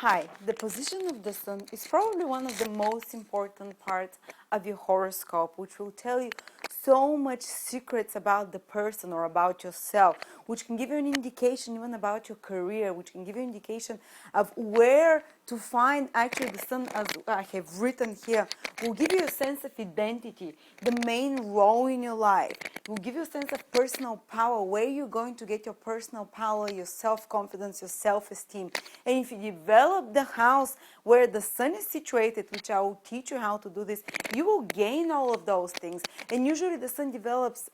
Hi, the position of the sun is probably one of the most important parts of your horoscope, which will tell you so much secrets about the person or about yourself, which can give you an indication even about your career, which can give you an indication of where to find actually the sun, as I have written here, will give you a sense of identity, the main role in your life. It will give you a sense of personal power, where you're going to get your personal power, your self-confidence, your self-esteem. And if you develop the house where the sun is situated, which I will teach you how to do this, you will gain all of those things. And usually the sun develops,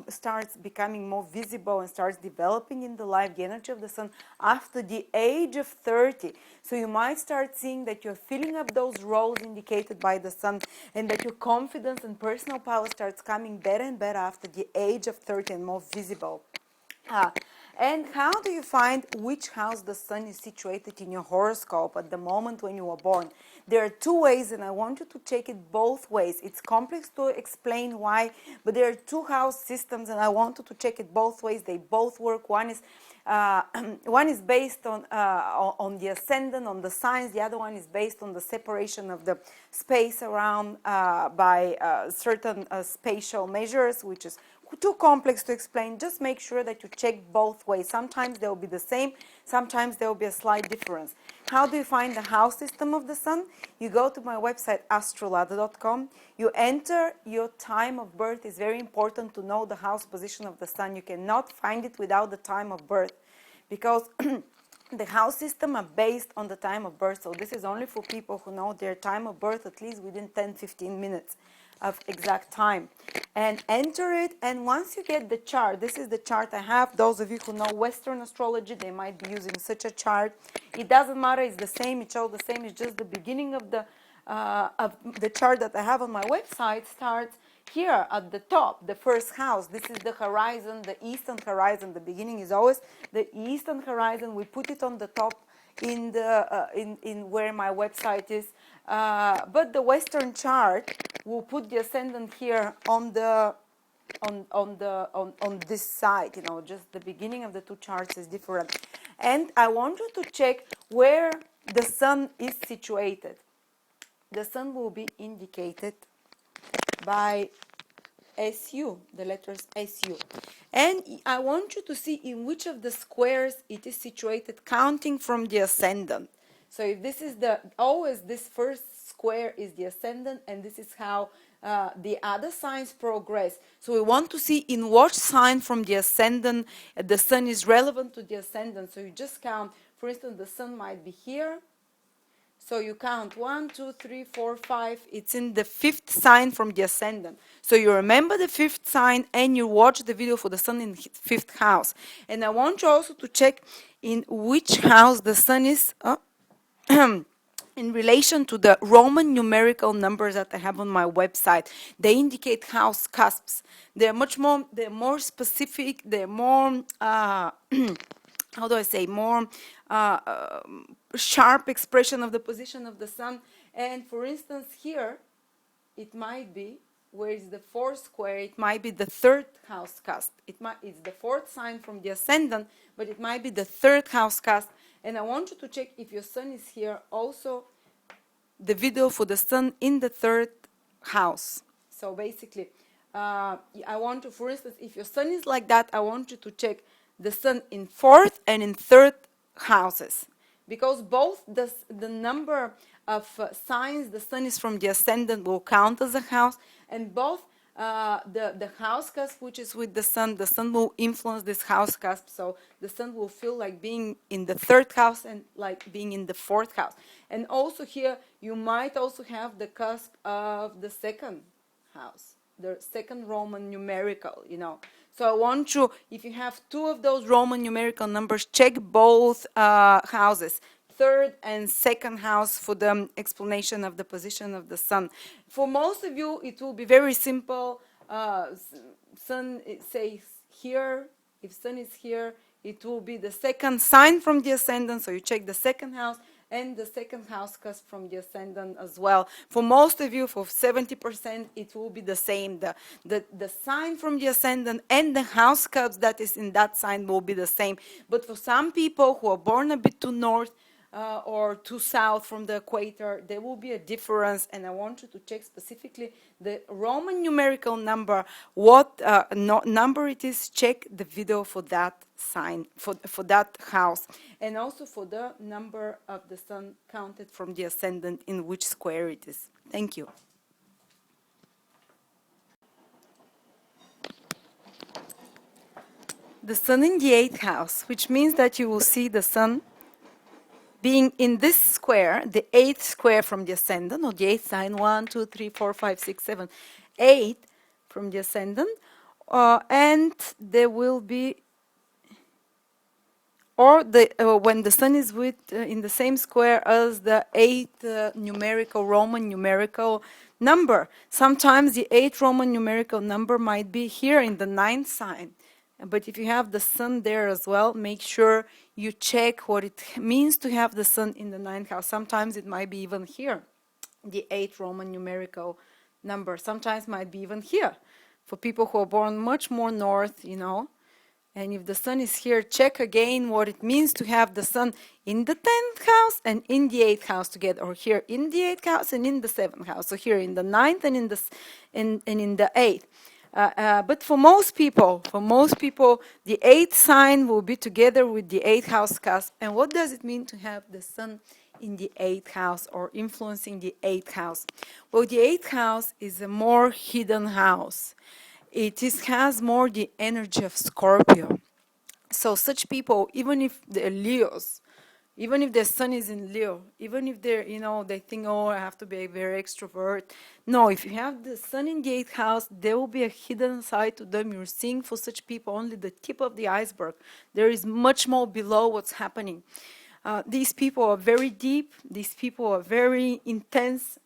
starts becoming more visible and starts developing in the life, the energy of the sun, after the age of 30. So you might start seeing that you're filling up those roles indicated by the sun, and that your confidence and personal power starts coming better and better after the age of 30 and more visible. And how do you find which house the sun is situated in your horoscope at the moment when you were born? There are two ways, and I want you to check it both ways. It's complex to explain why, but there are two house systems, and I want you to check it both ways. They both work. One is based on the ascendant, on the signs. The other one is based on the separation of the space around by certain spatial measures, which is too complex to explain. Just make sure that you check both ways. Sometimes they will be the same, sometimes there will be a slight difference. How do you find the house system of the sun? You go to my website, AstroLada.com. You enter your time of birth. It's very important to know the house position of the sun. You cannot find it without the time of birth, because the house system are based on the time of birth. So this is only for people who know their time of birth at least within 10-15 minutes of exact time, and enter it. And once you get the chart, this is the chart I have. Those of you who know Western astrology, they might be using such a chart. It doesn't matter, it's the same, it shows the same. It's just the beginning of the chart that I have on my website starts here at the top, the first house. This is the horizon, the eastern horizon. The beginning is always the eastern horizon. We put it on the top in the in where my website is, but the Western chart will put the ascendant here on the on this side. You know, just the beginning of the two charts is different. And I want you to check where the sun is situated. The sun will be indicated by SU, the letters SU. And I want you to see in which of the squares it is situated, counting from the ascendant. So if this is always this first square is the ascendant, and this is how the other signs progress. So we want to see in what sign from the ascendant the sun is relevant to the ascendant. So you just count. For instance, the sun might be here. So you count 1, 2, 3, 4, 5. It's in the fifth sign from the ascendant. So you remember the fifth sign and you watch the video for the sun in fifth house. And I want you also to check in which house the sun is in relation to the Roman numerical numbers that I have on my website. They indicate house cusps. They're more specific. They're more how do I say, more sharp expression of the position of the sun. And for instance, here, it might be, where is the fourth square, it might be the third house cusp. It's the fourth sign from the ascendant, but it might be the third house cusp. And I want you to check if your sun is here, also the video for the sun in the third house. So basically, I want to, for instance, if your sun is like that, I want you to check the sun in fourth and in third houses, because both the number of signs the sun is from the ascendant will count as a house, and both the house cusp, which is with the sun will influence this house cusp. So the sun will feel like being in the third house and like being in the fourth house. And also here you might also have the cusp of the second house, the second Roman numerical, you know. So I want you, if you have two of those Roman numerical numbers, check both houses, third and second house, for the explanation of the position of the sun. For most of you, it will be very simple. Sun, it says here. If sun is here, it will be the second sign from the ascendant. So you check the second house and the second house cusp from the ascendant as well. For most of you, for 70%, it will be the same. The sign from the ascendant and the house cusp that is in that sign will be the same. But for some people who are born a bit to north, or too south from the equator, there will be a difference. And I want you to check specifically the Roman numerical number, what number it is. Check the video for that sign, for that house, and also for the number of the sun counted from the ascendant, in which square it is. Thank you. The sun in the 8th house, which means that you will see the sun being in this square, the 8th square from the ascendant, or the 8th sign, 1, 2, 3, 4, 5, 6, 7, 8 from the ascendant, and there will be, or when the sun is in the same square as the 8th numerical, Roman numerical number. Sometimes the 8th Roman numerical number might be here in the 9th sign. But if you have the sun there as well, make sure you check what it means to have the sun in the 9th house. Sometimes it might be even here, the 8th Roman numerical number. Sometimes might be even here for people who are born much more north, And if the sun is here, check again what it means to have the sun in the 10th house and in the 8th house together, or here in the 8th house and in the 7th house. So here in the 9th and in the 8th. But for most people, the 8th sign will be together with the 8th house cusp. And what does it mean to have the sun in the 8th house or influencing the 8th house? Well, the 8th house is a more hidden house. It has more the energy of Scorpio. So such people, even if they're Leos, even if their sun is in Leo, even if they're, they think, oh, I have to be a very extrovert. No, if you have the sun in the 8th house, there will be a hidden side to them. You're seeing for such people only the tip of the iceberg. There is much more below what's happening. These people are very deep. These people are very intense.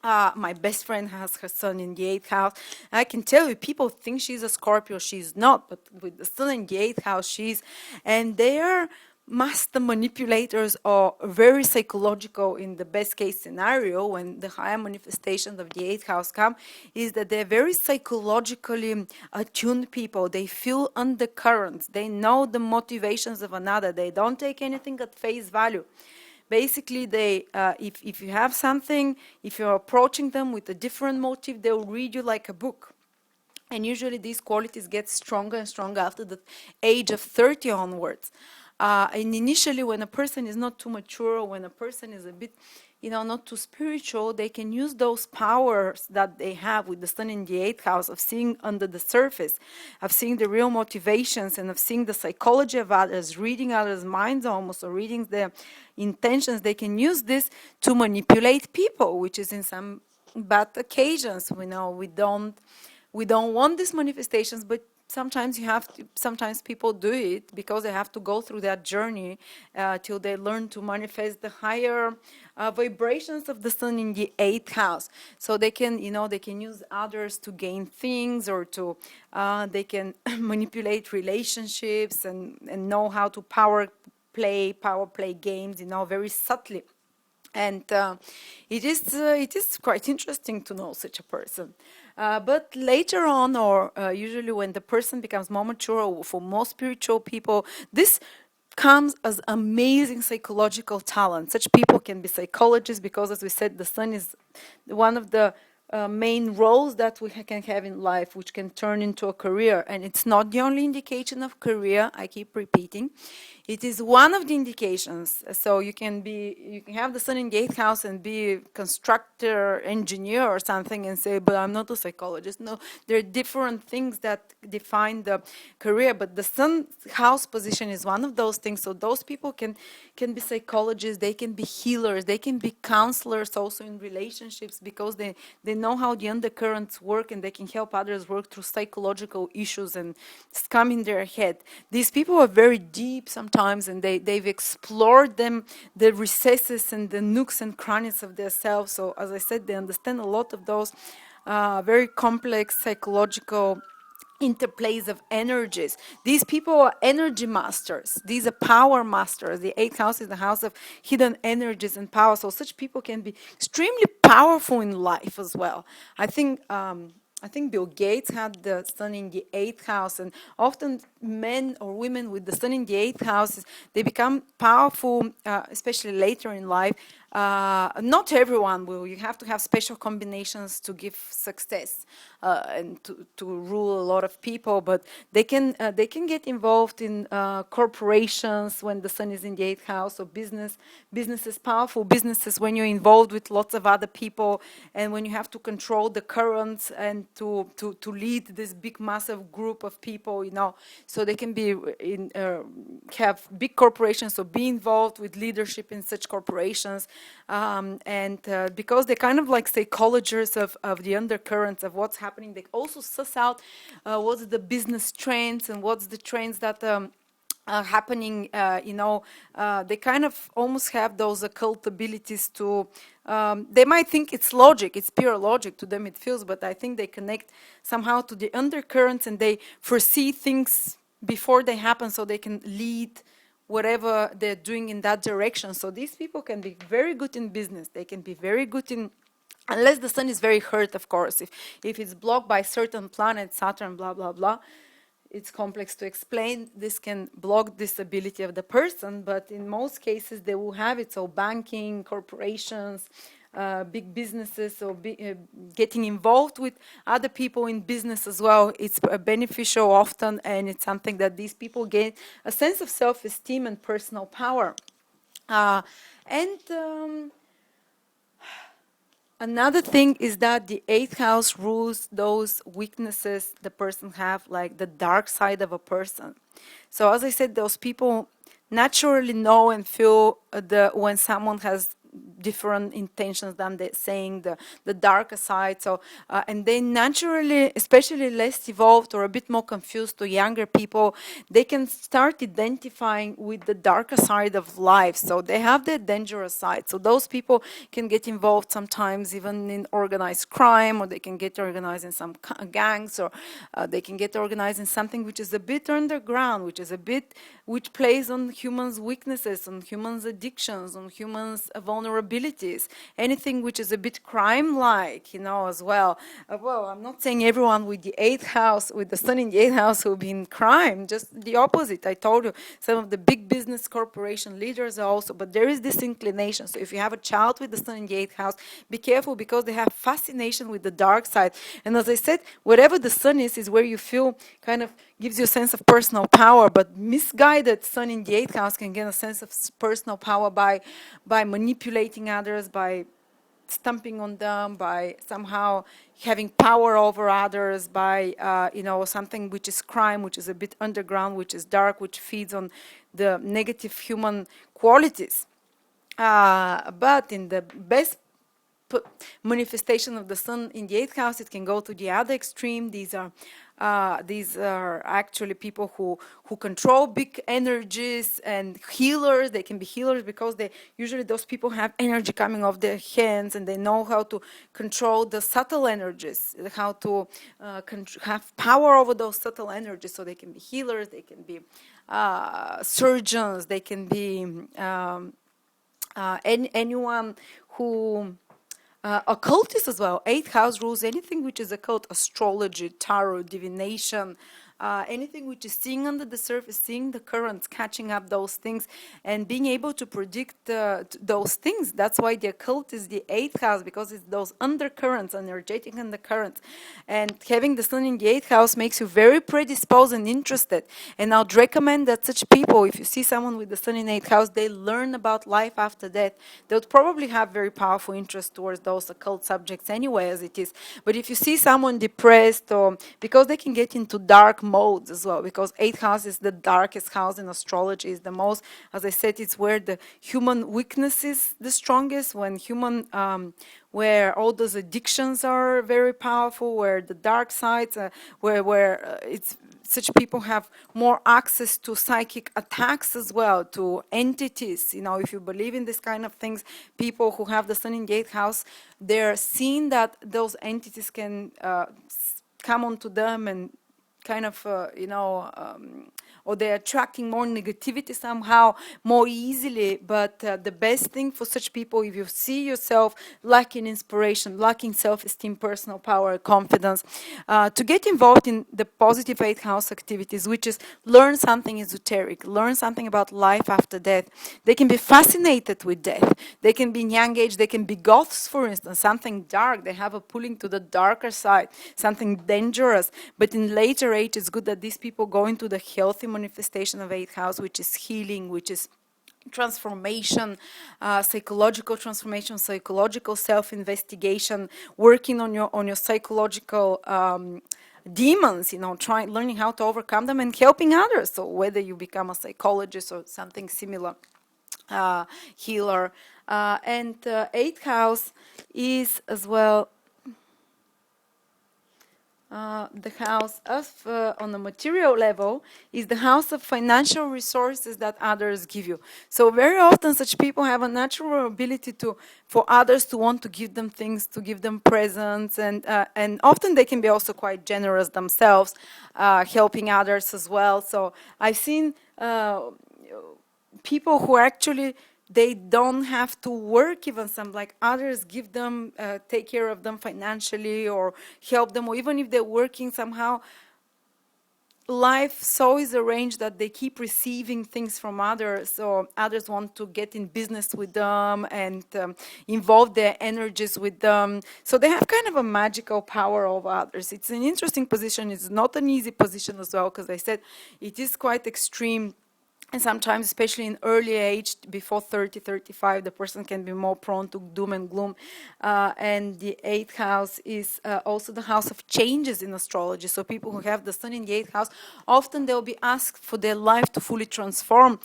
My best friend has her sun in the 8th house. I can tell you, people think she's a Scorpio. She's not, but with the sun in the 8th house, she's. And they are master manipulators, or very psychological in the best case scenario. When the higher manifestations of the 8th house come, is that they're very psychologically attuned people. They feel undercurrents. They know the motivations of another. They don't take anything at face value. Basically, if you have something, if you're approaching them with a different motive, they'll read you like a book. And usually these qualities get stronger and stronger after the age of 30 onwards. And initially, when a person is not too mature, when a person is a bit, not too spiritual, they can use those powers that they have with the sun in the 8th house of seeing under the surface, of seeing the real motivations, and of seeing the psychology of others, reading others' minds almost, or reading their intentions. They can use this to manipulate people, which is in some bad occasions. We don't want these manifestations, but sometimes sometimes people do it because they have to go through that journey till they learn to manifest the higher vibrations of the sun in the 8th house. So they can use others to gain things, or to they can manipulate relationships and know how to power play games, very subtly. And it is quite interesting to know such a person. But later on, or usually when the person becomes more mature, or for more spiritual people, this comes as amazing psychological talent. Such people can be psychologists because, as we said, the sun is one of the main roles that we can have in life, which can turn into a career. And it's not the only indication of career, I keep repeating. It is one of the indications. So you can have the sun in the 8th house and be a constructor, engineer or something, and say, but I'm not a psychologist. No, there are different things that define the career, but the sun house position is one of those things. So those people can be psychologists, they can be healers, they can be counselors also in relationships, because they know how the undercurrents work, and they can help others work through psychological issues and scum in their head. These people are very deep sometimes, and they've explored the recesses and the nooks and crannies of their selves. So as I said, they understand a lot of those very complex psychological interplays of energies. These people are energy masters. These are power masters. The 8th house is the house of hidden energies and power. So such people can be extremely powerful in life as well. I think I think Bill Gates had the sun in the eighth house, and often men or women with the sun in the eighth house, they become powerful, especially later in life. Not everyone will. You have to have special combinations to give success and to rule a lot of people. But they can get involved in corporations when the sun is in the eighth house, or businesses, powerful businesses when you're involved with lots of other people, and when you have to control the currents and to lead this big massive group of people, so they can be in have big corporations or be involved with leadership in such corporations, and because they're kind of like psychologists of the undercurrents of what's happening, they also suss out what's the business trends and what's the trends that happening, they kind of almost have those occult abilities to, they might think it's logic, it's pure logic to them, it feels, but I think they connect somehow to the undercurrents and they foresee things before they happen so they can lead whatever they're doing in that direction. So these people can be very good in business, they can be very good in, unless the sun is very hurt, of course, if it's blocked by certain planets, Saturn, blah, blah, blah, it's complex to explain. This can block this ability of the person, but in most cases they will have it. So banking, corporations, big businesses, or getting involved with other people in business as well, it's beneficial often, and it's something that these people gain a sense of self-esteem and personal power. And another thing is that the eighth house rules those weaknesses the person have, like the dark side of a person. So as I said, those people naturally know and feel when someone has different intentions than they're saying, the darker side. So and they naturally, especially less evolved or a bit more confused to younger people, they can start identifying with the darker side of life. So they have their dangerous side. So those people can get involved sometimes even in organized crime, or they can get organized in some gangs, or they can get organized in something which is a bit underground, which plays on humans' weaknesses, on humans' addictions, on humans' vulnerabilities, anything which is a bit crime-like, as well. Well, I'm not saying everyone with the eighth house, with the sun in the eighth house, will be in crime, just the opposite. I told you, some of the big business corporation leaders are also, but there is this inclination. So if you have a child with the sun in the eighth house, be careful, because they have fascination with the dark side. And as I said, whatever the sun is where you feel kind of gives you a sense of personal power, but misguided sun in the eighth house can get a sense of personal power by manipulating others, by stamping on them, by somehow having power over others, by something which is crime, which is a bit underground, which is dark, which feeds on the negative human qualities. But in the best manifestation of the sun in the eighth house, it can go to the other extreme. These are actually people who control big energies and healers. They can be healers because usually those people have energy coming off their hands, and they know how to control the subtle energies, how to have power over those subtle energies. So they can be healers, they can be surgeons, they can be anyone who occultists as well. Eighth house rules anything which is occult: astrology, tarot, divination, anything which is seeing under the surface, seeing the currents, catching up those things, and being able to predict those things. That's why the occult is the eighth house, because it's those undercurrents, energetic undercurrents. And having the sun in the eighth house makes you very predisposed and interested. And I'd recommend that such people, if you see someone with the sun in eighth house, they learn about life after death. They would probably have very powerful interest towards those occult subjects anyway, as it is. But if you see someone depressed, or because they can get into dark modes as well, because eighth house is the darkest house in astrology, is the most, as I said, it's where the human weakness is the strongest, where all those addictions are very powerful, where the dark sides, where it's such people have more access to psychic attacks as well, to entities. If you believe in this kind of things, people who have the sun in the eighth house, they're seeing that those entities can come onto them and kind of, or they're attracting more negativity somehow more easily. But the best thing for such people, if you see yourself lacking inspiration, lacking self-esteem, personal power, confidence, to get involved in the positive 8th house activities, which is learn something esoteric, learn something about life after death. They can be fascinated with death. They can be in young age, they can be goths, for instance, something dark. They have a pulling to the darker side, something dangerous. But in later age, it's good that these people go into the healthy manifestation of 8th house, which is healing, which is transformation, psychological transformation, psychological self-investigation, working on your psychological demons, learning how to overcome them and helping others. So whether you become a psychologist or something similar, healer. And 8th house is as well the house of, on a material level, is the house of financial resources that others give you. So very often such people have a natural ability for others to want to give them things, to give them presents, and often they can be also quite generous themselves, helping others as well. So I've seen people who actually, they don't have to work, even some, like others give them, take care of them financially or help them, or even if they're working somehow, life so is arranged that they keep receiving things from others, or others want to get in business with them and involve their energies with them. So they have kind of a magical power over others. It's an interesting position. It's not an easy position as well, because I said it is quite extreme. And sometimes, especially in early age, before 30, 35, the person can be more prone to doom and gloom. And the 8th house is also the house of changes in astrology. So people who have the sun in the 8th house, often they'll be asked for their life to fully transform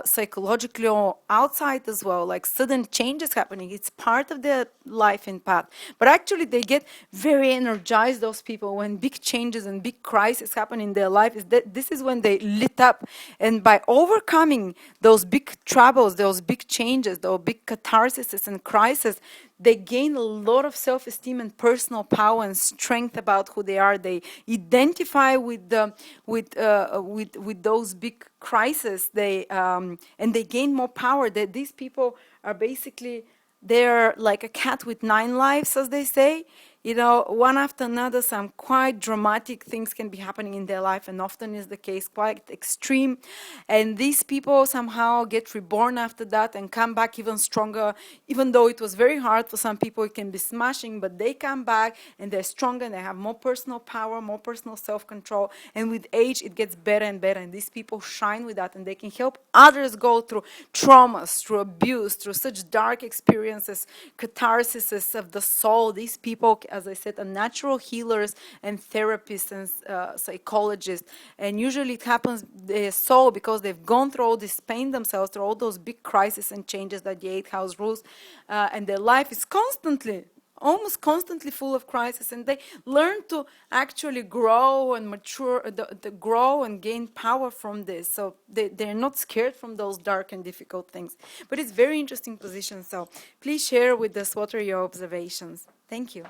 psychologically or outside as well, like sudden changes happening. It's part of their life and path. But actually, they get very energized, those people, when big changes and big crises happen in their life. This is when they lit up. And by overcoming those big troubles, those big changes, those big catharses and crises, they gain a lot of self-esteem and personal power and strength about who they are. They identify with those big crises. And they gain more power. These people are basically, they're like a cat with 9 lives, as they say. One after another, some quite dramatic things can be happening in their life, and often is the case, quite extreme. And these people somehow get reborn after that and come back even stronger. Even though it was very hard for some people, it can be smashing, but they come back and they're stronger and they have more personal power, more personal self-control. And with age, it gets better and better. And these people shine with that, and they can help others go through traumas, through abuse, through such dark experiences, catharsis of the soul. These people, as I said, are natural healers and therapists and psychologists. And usually it happens so because they've gone through all this pain themselves, through all those big crises and changes that the 8th house rules, and their life is almost constantly full of crisis, and they learn to actually grow and mature, grow and gain power from this. So they're not scared from those dark and difficult things. But it's very interesting position. So please share with us what are your observations. Thank you.